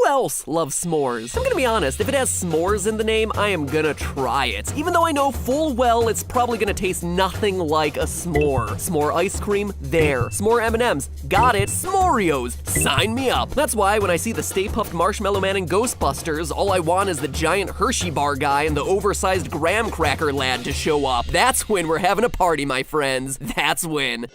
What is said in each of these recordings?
Who else loves s'mores? I'm gonna be honest, if it has s'mores in the name, I am gonna try it. Even though I know full well it's probably gonna taste nothing like a s'more. S'more ice cream? There. S'more M&Ms? Got it. S'moreos? Sign me up. That's why when I see the Stay Puft Marshmallow Man in Ghostbusters, all I want is the giant Hershey bar guy and the oversized graham cracker lad to show up. That's when we're having a party, my friends. That's when.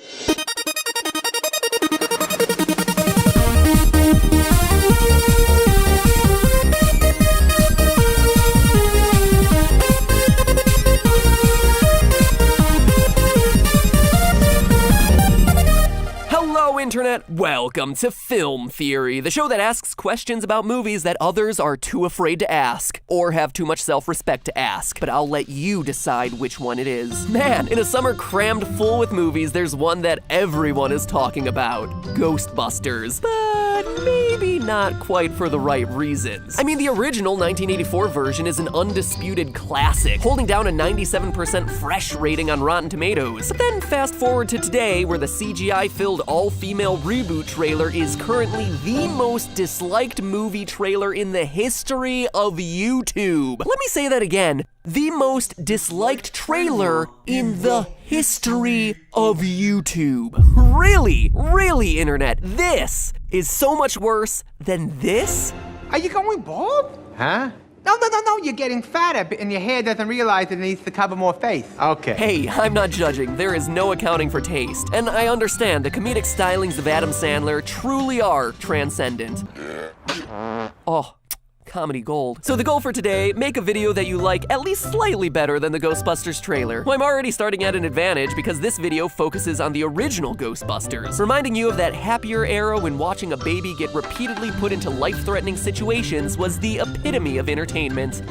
Internet, welcome to Film Theory, the show that asks questions about movies that others are too afraid to ask, or have too much self-respect to ask, but I'll let you decide which one it is. Man, in a summer crammed full with movies, there's one that everyone is talking about, Ghostbusters. But maybe not quite for the right reasons. I mean, the original 1984 version is an undisputed classic, holding down a 97% fresh rating on Rotten Tomatoes. But then fast forward to today, where the CGI-filled all-female reboot trailer is currently the most disliked movie trailer in the history of YouTube. Let me say that again. The most disliked trailer in the history of YouTube. Really, Internet, this is so much worse than this? Are you going bald? Huh? No, you're getting fatter and your hair doesn't realize it needs to cover more face. Okay. Hey, I'm not judging. There is no accounting for taste. And I understand the comedic stylings of Adam Sandler truly are transcendent. Oh. Comedy gold. So the goal for today, make a video that you like at least slightly better than the Ghostbusters trailer. Well, I'm already starting at an advantage because this video focuses on the original Ghostbusters, reminding you of that happier era when watching a baby get repeatedly put into life-threatening situations was the epitome of entertainment.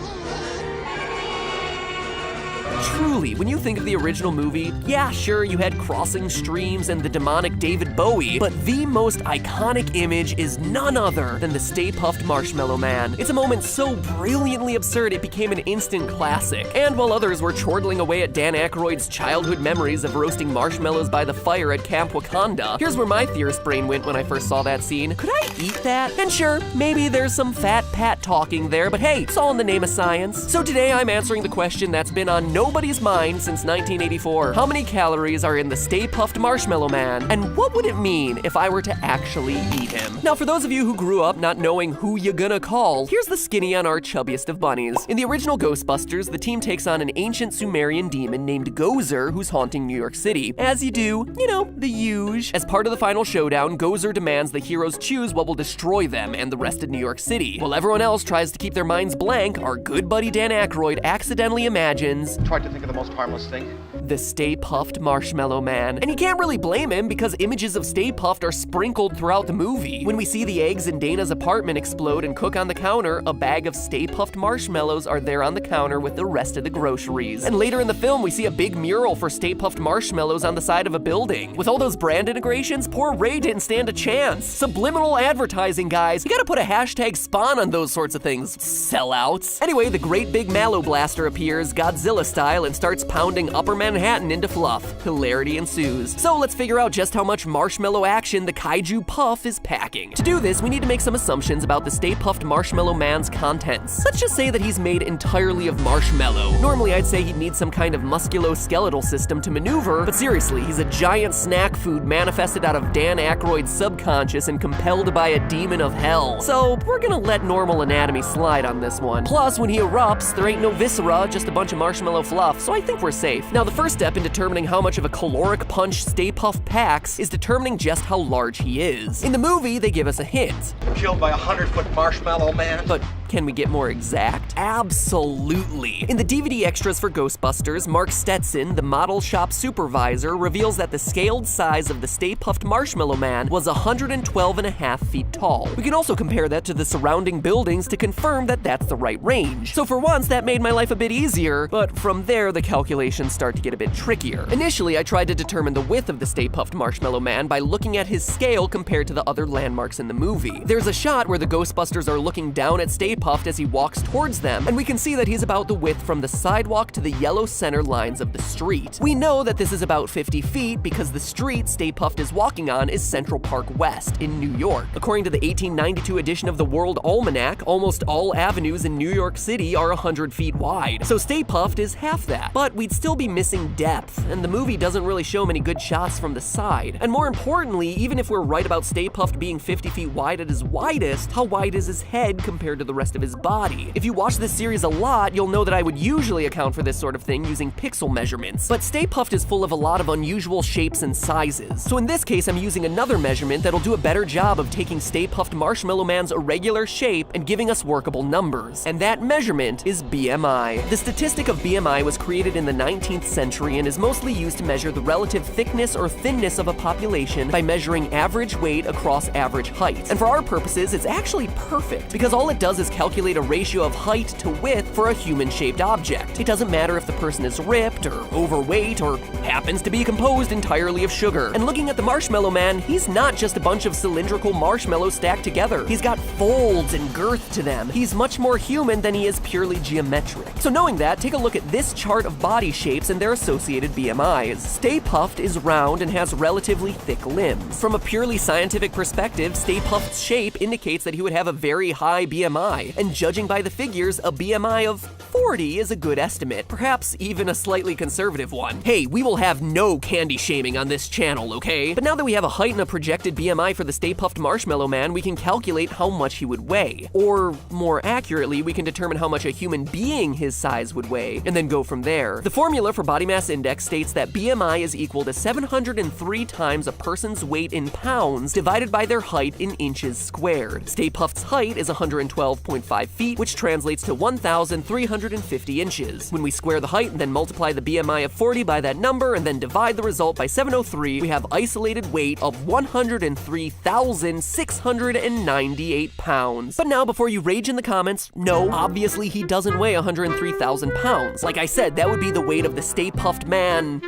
Truly, when you think of the original movie, yeah, sure, you had crossing streams and the demonic David Bowie, but the most iconic image is none other than the Stay Puft Marshmallow Man. It's a moment so brilliantly absurd it became an instant classic. And while others were chortling away at Dan Aykroyd's childhood memories of roasting marshmallows by the fire at Camp Wakanda, here's where my theorist brain went when I first saw that scene. Could I eat that? And sure, maybe there's some fat Pat talking there, but hey, it's all in the name of science. So today I'm answering the question that's been on nobody's mind since 1984. How many calories are in the Stay Puft Marshmallow Man? And what would it mean if I were to actually eat him? Now, for those of you who grew up not knowing who you gonna call, here's the skinny on our chubbiest of bunnies. In the original Ghostbusters, the team takes on an ancient Sumerian demon named Gozer who's haunting New York City. As you do, you know, the huge. As part of the final showdown, Gozer demands the heroes choose what will destroy them and the rest of New York City. While everyone else tries to keep their minds blank, our good buddy Dan Aykroyd accidentally imagines Think of the most harmless thing. the Stay Puft Marshmallow Man. And you can't really blame him because images of Stay Puft are sprinkled throughout the movie. When we see the eggs in Dana's apartment explode and cook on the counter, a bag of Stay Puft marshmallows are there on the counter with the rest of the groceries. And later in the film, we see a big mural for Stay Puft marshmallows on the side of a building. With all those brand integrations, poor Ray didn't stand a chance. Subliminal advertising, guys. You gotta put a hashtag spawn on those sorts of things, sellouts. Anyway, the great big Mallow Blaster appears, Godzilla style, and starts pounding Upper Manhattan into fluff. Hilarity ensues. So let's figure out just how much marshmallow action the Kaiju Puff is packing. To do this, we need to make some assumptions about the Stay Puft Marshmallow Man's contents. Let's just say that he's made entirely of marshmallow. Normally, I'd say he'd need some kind of musculoskeletal system to maneuver, but seriously, he's a giant snack food manifested out of Dan Aykroyd's subconscious and compelled by a demon of hell. So we're gonna let normal anatomy slide on this one. Plus, when he erupts, there ain't no viscera, just a bunch of marshmallow fluff, so I think we're safe. Now, the first step in determining how much of a caloric punch Stay Puft packs is determining just how large he is. In the movie, they give us a hint. Killed by a 100-foot marshmallow man. But can we get more exact? Absolutely. In the DVD extras for Ghostbusters, Mark Stetson, the model shop supervisor, reveals that the scaled size of the Stay Puft Marshmallow Man was 112.5 feet tall. We can also compare that to the surrounding buildings to confirm that that's the right range. So for once, that made my life a bit easier, but from there, the calculations start to get a bit trickier. Initially, I tried to determine the width of the Stay Puft Marshmallow Man by looking at his scale compared to the other landmarks in the movie. There's a shot where the Ghostbusters are looking down at Stay Puft as he walks towards them, and we can see that he's about the width from the sidewalk to the yellow center lines of the street. We know that this is about 50 feet because the street Stay Puft is walking on is Central Park West in New York. According to the 1892 edition of the World Almanac, almost all avenues in New York City are 100 feet wide, so Stay Puft is half that. But we'd still be missing depth, and the movie doesn't really show many good shots from the side. And more importantly, even if we're right about Stay Puft being 50 feet wide at his widest, how wide is his head compared to the rest of his body? If you watch this series a lot, you'll know that I would usually account for this sort of thing using pixel measurements. But Stay Puft is full of a lot of unusual shapes and sizes. So in this case, I'm using another measurement that'll do a better job of taking Stay Puft Marshmallow Man's irregular shape and giving us workable numbers. And that measurement is BMI. The statistic of BMI was created in the 19th century and is mostly used to measure the relative thickness or thinness of a population by measuring average weight across average height. And for our purposes, it's actually perfect because all it does is calculate a ratio of height to width for a human-shaped object. It doesn't matter if the person is ripped or overweight or happens to be composed entirely of sugar. And looking at the Marshmallow Man, he's not just a bunch of cylindrical marshmallows stacked together. He's got folds and girth to them. He's much more human than he is purely geometric. So knowing that, take a look at this chart of body shapes and their associated BMIs. Stay Puft is round and has relatively thick limbs. From a purely scientific perspective, Stay Puft's shape indicates that he would have a very high BMI, and judging by the figures, a BMI of 40 is a good estimate, perhaps even a slightly conservative one. Hey, we will have no candy shaming on this channel, okay? But now that we have a height and a projected BMI for the Stay Puft Marshmallow Man, we can calculate how much he would weigh. Or, more accurately, we can determine how much a human being his size would weigh, and then go from there. The formula for body mass index states that BMI is equal to 703 times a person's weight in pounds divided by their height in inches squared. Stay Puft's height is 112.5 feet, which translates to 1,350 inches. When we square the height and then multiply the BMI of 40 by that number and then divide the result by 703, we have isolated weight of 103,698 pounds. But now, before you rage in the comments, no, obviously he doesn't weigh 103,000 pounds. Like I said, that would be the weight of the Stay Puft Man.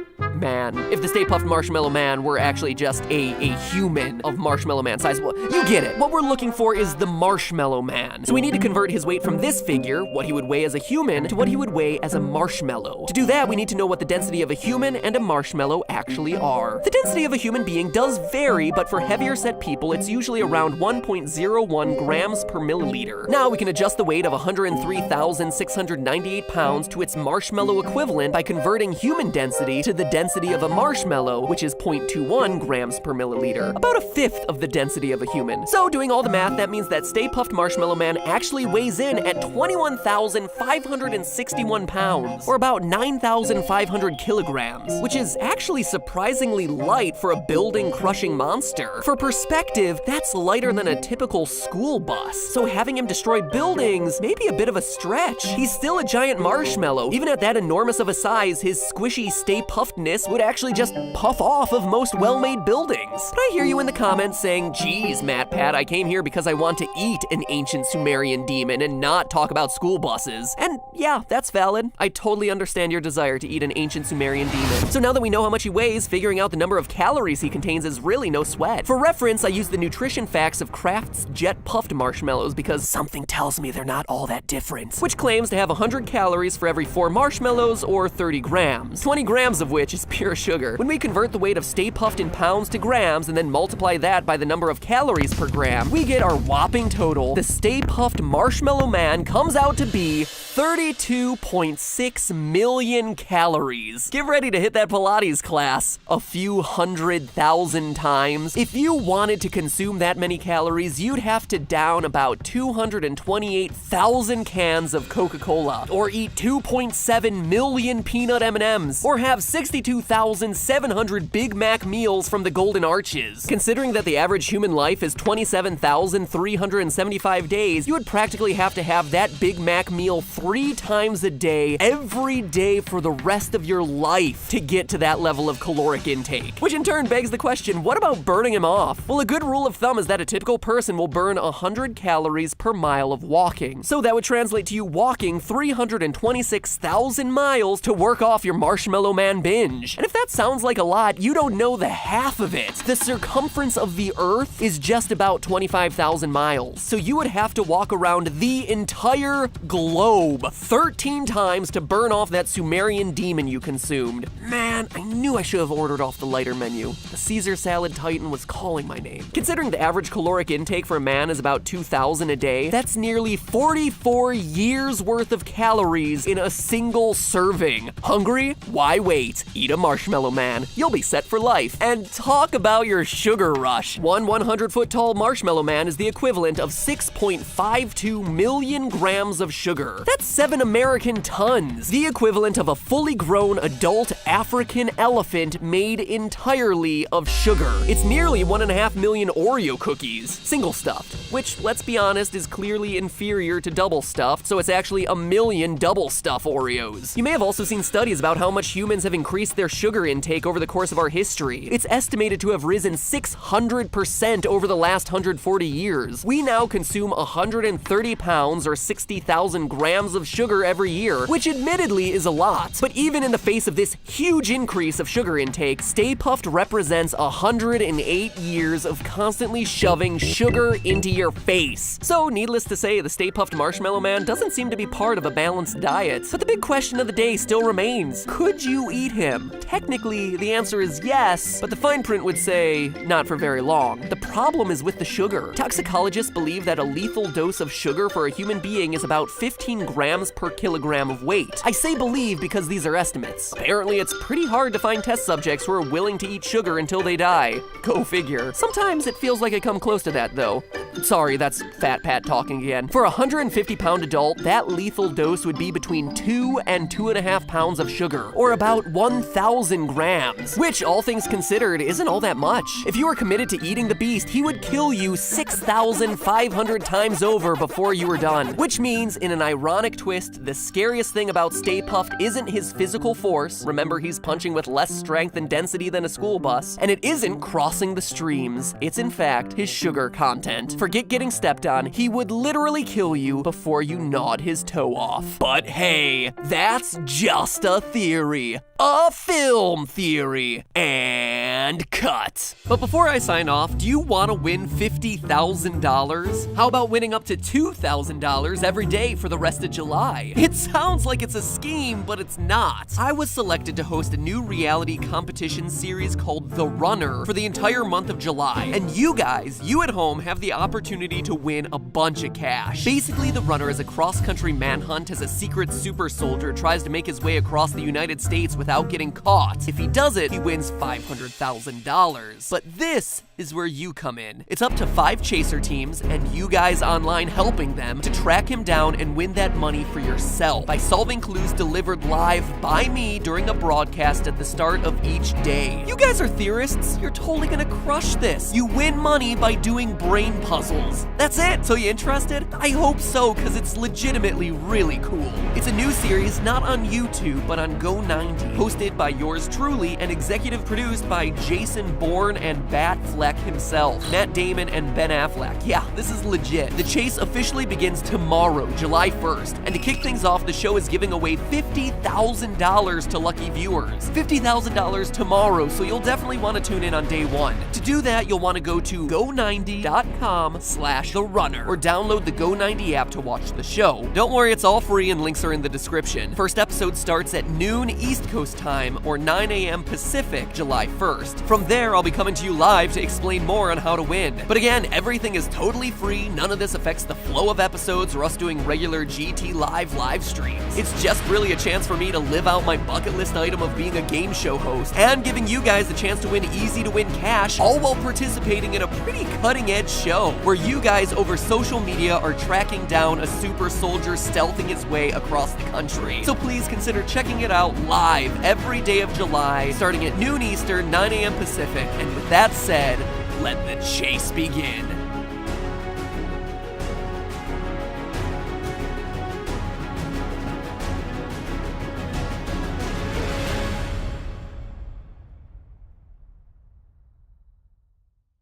If the Stay Puft Marshmallow Man were actually just a human of Marshmallow Man size, well, you get it. What we're looking for is the Marshmallow Man. So we need to convert his weight from this figure, what he would weigh as a human, to what he would weigh as a marshmallow. To do that, we need to know what the density of a human and a marshmallow actually are. The density of a human being does vary, but for heavier set people, it's usually around 1.01 grams per milliliter. Now we can adjust the weight of 103,698 pounds to its marshmallow equivalent by converting human density to the density of a marshmallow, which is 0.21 grams per milliliter, about a fifth of the density of a human. So doing all the math, that means that Stay Puft Marshmallow Man actually weighs in at 21,561 pounds, or about 9,500 kilograms, which is actually surprisingly light for a building-crushing monster. For perspective, that's lighter than a typical school bus, so having him destroy buildings may be a bit of a stretch. He's still a giant marshmallow. Even at that enormous of a size, his squishy Stay Puftness would actually just puff off of most well-made buildings. But I hear you in the comments saying, geez, MatPat, I came here because I want to eat an ancient Sumerian demon and not talk about school buses. And yeah, that's valid. I totally understand your desire to eat an ancient Sumerian demon. So now that we know how much he weighs, figuring out the number of calories he contains is really no sweat. For reference, I use the nutrition facts of Kraft's Jet Puffed marshmallows because something tells me they're not all that different, which claims to have 100 calories for every 4 marshmallows or 30 grams, 20 grams of which is pure sugar. When we convert the weight of Stay Puft in pounds to grams and then multiply that by the number of calories per gram, we get our whopping total. The Stay Puft Marshmallow Man comes out to be 32.6 million calories. Get ready to hit that Pilates class a few 100,000 times. If you wanted to consume that many calories, you'd have to down about 228,000 cans of Coca-Cola, or eat 2.7 million peanut M&Ms, or have 62,700 Big Mac meals from the Golden Arches. Considering that the average human life is 27,375 days, you would practically have to have that Big Mac meal 3 3 times a day, every day for the rest of your life to get to that level of caloric intake. Which in turn begs the question, what about burning him off? Well, a good rule of thumb is that a typical person will burn 100 calories per mile of walking. So that would translate to you walking 326,000 miles to work off your Marshmallow Man binge. And if that sounds like a lot, you don't know the half of it. The circumference of the Earth is just about 25,000 miles. So you would have to walk around the entire globe 13 times to burn off that Sumerian demon you consumed. Man, I knew I should have ordered off the lighter menu. The Caesar salad titan was calling my name. Considering the average caloric intake for a man is about 2,000 a day, that's nearly 44 years worth of calories in a single serving. Hungry? Why wait? Eat a Marshmallow Man. You'll be set for life. And talk about your sugar rush. One 100-foot tall Marshmallow Man is the equivalent of 6.52 million grams of sugar. That's 7 American tons. The equivalent of a fully grown adult African elephant made entirely of sugar. It's nearly 1.5 million Oreo cookies, single stuffed, which, let's be honest, is clearly inferior to double stuffed, so it's actually 1 million double stuff Oreos. You may have also seen studies about how much humans have increased their sugar intake over the course of our history. It's estimated to have risen 600% over the last 140 years. We now consume 130 pounds or 60,000 grams of sugar every year, which admittedly is a lot. But even in the face of this huge increase of sugar intake, Stay Puft represents 108 years of constantly shoving sugar into your face. So needless to say, the Stay Puft Marshmallow Man doesn't seem to be part of a balanced diet. But the big question of the day still remains, could you eat him? Technically, the answer is yes, but the fine print would say, not for very long. The problem is with the sugar. Toxicologists believe that a lethal dose of sugar for a human being is about 15 grams per kilogram of weight. I say believe because these are estimates. Apparently, it's pretty hard to find test subjects who are willing to eat sugar until they die. Go figure. Sometimes it feels like I come close to that, though. Sorry, that's Fat Pat talking again. For a 150-pound adult, that lethal dose would be between 2 and 2.5 pounds of sugar, or about 1,000 grams, which, all things considered, isn't all that much. If you were committed to eating the beast, he would kill you 6,500 times over before you were done. Which means, in an ironic twist, the scariest thing about Stay Puft isn't his physical force. Remember, he's punching with less strength and density than a school bus. And it isn't crossing the streams. It's in fact his sugar content. Forget getting stepped on. He would literally kill you before you gnawed his toe off. But hey, that's just a theory. A film theory. And cut. But before I sign off, do you want to win $50,000? How about winning up to $2,000 every day for the rest of July? It sounds like it's a scheme, but it's not. I was selected to host a new reality competition series called The Runner for the entire month of July. And you guys, you at home, have the opportunity to win a bunch of cash. Basically, The Runner is a cross-country manhunt as a secret super soldier tries to make his way across the United States without getting caught. If he does it, he wins $500,000. But this is where you come in. It's up to 5 chaser teams and you guys online helping them to track him down and win that money for yourself by solving clues delivered live by me during a broadcast at the start of each day. You guys are theorists. You're totally gonna crush this. You win money by doing brain puzzles. That's it. So you interested? I hope so, because it's legitimately really cool. It's a new series, not on YouTube, but on Go90, hosted by yours truly and executive produced by Jason Bourne and Batfleck himself, Matt Damon and Ben Affleck. Yeah, this is legit. The chase officially begins tomorrow, July 1st, and to kick things off, the show is giving away $50,000 to lucky viewers. $50,000 tomorrow, so you'll definitely want to tune in on day 1. To do that, you'll want to go to go90.com/therunner or download the Go90 app to watch the show. Don't worry, it's all free and links are in the description. First episode starts at noon East Coast time or 9 a.m. Pacific, July 1st. From there, I'll be coming to you live to explain more on how to win. But again, everything is totally free. None of this affects the flow of episodes or us doing regular GT live streams. It's just really a chance for me to live out my bucket list item of being a game show host and giving you guys the chance to win easy to win cash, all while participating in a pretty cutting edge show where you guys over social media are tracking down a super soldier stealthing his way across the country. So please consider checking it out live every day of July, starting at noon Eastern, 9 a.m. Pacific. And with that said, let the chase begin.